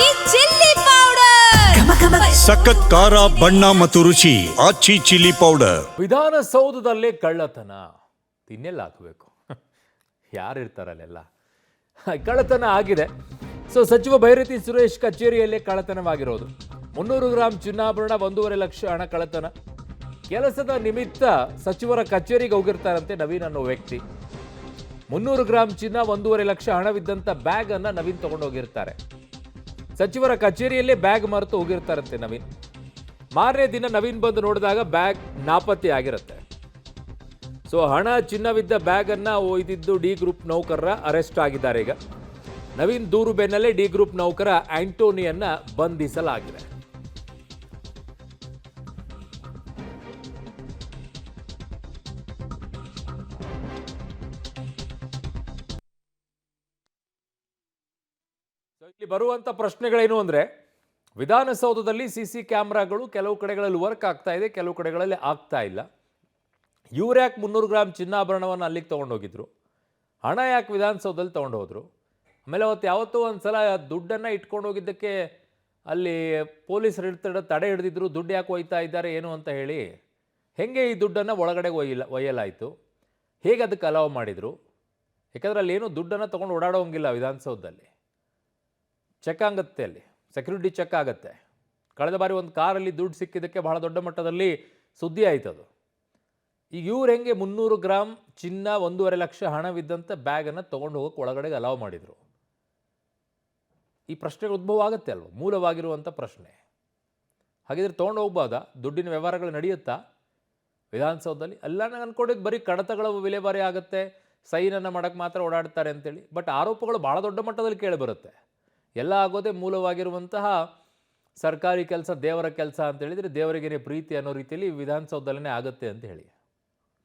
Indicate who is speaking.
Speaker 1: ಆಚಿ chilli powder
Speaker 2: ಸಖತ್ ಖಾರ ಬಣ್ಣ ಮತ್ತು ರುಚಿ ಆಚಿ ಚಿಲ್ಲಿ ಪೌಡರ್.
Speaker 3: ವಿಧಾನಸೌಧದಲ್ಲೇ ಕಳ್ಳತನ ತಿನ್ನೆಲ್ಲ ಹಾಕಬೇಕು. ಯಾರಿರ್ತಾರಲ್ಲೆಲ್ಲ ಕಳ್ಳತನ ಆಗಿದೆ. ಸೊ ಸಚಿವ ಭೈರತಿ ಸುರೇಶ್ ಕಚೇರಿಯಲ್ಲೇ ಕಳ್ಳತನವಾಗಿರೋದು. 300 ಗ್ರಾಂ ಚಿನ್ನಾಭರಣ, 1.5 ಲಕ್ಷ ಹಣ ಕಳ್ಳತನ. ಕೆಲಸದ ನಿಮಿತ್ತ ಸಚಿವರ ಕಚೇರಿಗೆ ಹೋಗಿರ್ತಾರಂತೆ ನವೀನ್ ಅನ್ನೋ ವ್ಯಕ್ತಿ. 300 ಗ್ರಾಂ ಚಿನ್ನ, 1.5 ಲಕ್ಷ ಹಣವಿದ್ದಂಥ ಬ್ಯಾಗ್ ಅನ್ನ ನವೀನ್ ತಗೊಂಡೋಗಿರ್ತಾರೆ. ಸಚಿವರ ಕಚೇರಿಯಲ್ಲೇ ಬ್ಯಾಗ್ ಮರೆತು ಹೋಗಿರ್ತಾರಂತೆ ನವೀನ್. ಮಾರನೇ ದಿನ ನವೀನ್ ಬಂದು ನೋಡಿದಾಗ ಬ್ಯಾಗ್ ನಾಪತ್ತೆ ಆಗಿರುತ್ತೆ. ಸೊ ಹಣ ಚಿನ್ನವಿದ್ದ ಬ್ಯಾಗ್ ಅನ್ನ ಒಯ್ದಿದ್ದು ಡಿ ಗ್ರೂಪ್ ನೌಕರರ ಅರೆಸ್ಟ್ ಆಗಿದ್ದಾರೆ. ಈಗ ನವೀನ್ ದೂರು ಬೆನ್ನಲ್ಲೇ ಡಿ ಗ್ರೂಪ್ ನೌಕರ ಆಂಟೋನಿಯನ್ನ ಬಂಧಿಸಲಾಗಿದೆ. ಇಲ್ಲಿ ಬರುವಂತ ಪ್ರಶ್ನೆಗಳೇನು ಅಂದ್ರೆ, ವಿಧಾನಸೌಧದಲ್ಲಿ ಸಿಸಿ ಕ್ಯಾಮ್ರಾಗಳು ಕೆಲವು ಕಡೆಗಳಲ್ಲಿ ವರ್ಕ್ ಆಗ್ತಾ ಇದೆ, ಕೆಲವು ಕಡೆಗಳಲ್ಲಿ ಆಗ್ತಾ ಇಲ್ಲ. ಇವ್ರು ಯಾಕೆ 300 ಗ್ರಾಂ ಚಿನ್ನಾಭರಣವನ್ನು ಅಲ್ಲಿಗೆ ತೊಗೊಂಡೋಗಿದ್ರು? ಹಣ ಯಾಕೆ ವಿಧಾನಸೌಧದಲ್ಲಿ ತೊಗೊಂಡು ಹೋದ್ರು? ಆಮೇಲೆ ಯಾವತ್ತೋ ಒಂದ್ಸಲ ದುಡ್ಡನ್ನು ಇಟ್ಕೊಂಡು ಹೋಗಿದ್ದಕ್ಕೆ ಅಲ್ಲಿ ಪೊಲೀಸರು ತಡೆ ಹಿಡಿದಿದ್ರು. ದುಡ್ಡು ಯಾಕೆ ಒಯ್ತಾ ಇದ್ದಾರೆ ಏನು ಅಂತ ಹೇಳಿ ಹೆಂಗೆ ಈ ದುಡ್ಡನ್ನು ಒಳಗಡೆ ಒಯ್ಯಲಾಯಿತು? ಹೇಗೆ ಅದಕ್ಕೆ ಅಲೌ ಮಾಡಿದರು? ಯಾಕಂದ್ರೆ ಅಲ್ಲಿ ಏನೂ ದುಡ್ಡನ್ನು ತೊಗೊಂಡು ಓಡಾಡೋಂಗಿಲ್ಲ ವಿಧಾನಸೌಧದಲ್ಲಿ. ಚೆಕ್ ಆಗುತ್ತೆ, ಅಲ್ಲಿ ಸೆಕ್ಯೂರಿಟಿ ಚೆಕ್ ಆಗುತ್ತೆ. ಕಳೆದ ಬಾರಿ ಒಂದು ಕಾರಲ್ಲಿ ದುಡ್ಡು ಸಿಕ್ಕಿದ್ದಕ್ಕೆ ಬಹಳ ದೊಡ್ಡ ಮಟ್ಟದಲ್ಲಿ ಸುದ್ದಿ ಆಯ್ತದು. ಈಗ ಇವ್ರು ಹೆಂಗೆ 300 ಗ್ರಾಂ ಚಿನ್ನ, 1.5 ಲಕ್ಷ ಹಣವಿದ್ದಂಥ ಬ್ಯಾಗನ್ನು ತೊಗೊಂಡು ಹೋಗೋಕೆ ಒಳಗಡೆಗೆ ಅಲೌ ಮಾಡಿದರು? ಈ ಪ್ರಶ್ನೆಗಳು ಉದ್ಭವ ಆಗುತ್ತೆ ಅಲ್ವ, ಮೂಲವಾಗಿರುವಂಥ ಪ್ರಶ್ನೆ. ಹಾಗಿದ್ರೆ ತೊಗೊಂಡು ಹೋಗ್ಬೋದಾ? ದುಡ್ಡಿನ ವ್ಯವಹಾರಗಳು ನಡೆಯುತ್ತಾ ವಿಧಾನಸೌಧದಲ್ಲಿ? ಎಲ್ಲ ನಾನು ಅನ್ಕೊಂಡಿದ್ದು ಬರೀ ಕಡತಗಳ ವಿಲೇವಾರಿ ಆಗುತ್ತೆ, ಸೈನನ್ನು ಮಾಡೋಕ್ಕೆ ಮಾತ್ರ ಓಡಾಡ್ತಾರೆ ಅಂತೇಳಿ. ಬಟ್ ಆರೋಪಗಳು ಭಾಳ ದೊಡ್ಡ ಮಟ್ಟದಲ್ಲಿ ಕೇಳಿಬರುತ್ತೆ. ಎಲ್ಲ ಆಗೋದೇ ಮೂಲವಾಗಿರುವಂತಹ ಸರ್ಕಾರಿ ಕೆಲಸ, ದೇವರ ಕೆಲಸ ಅಂತ ಹೇಳಿದರೆ ದೇವರಿಗೇನೆ ಪ್ರೀತಿ ಅನ್ನೋ ರೀತಿಯಲ್ಲಿ ವಿಧಾನಸೌಧದಲ್ಲೇ ಆಗುತ್ತೆ ಅಂತ ಹೇಳಿ.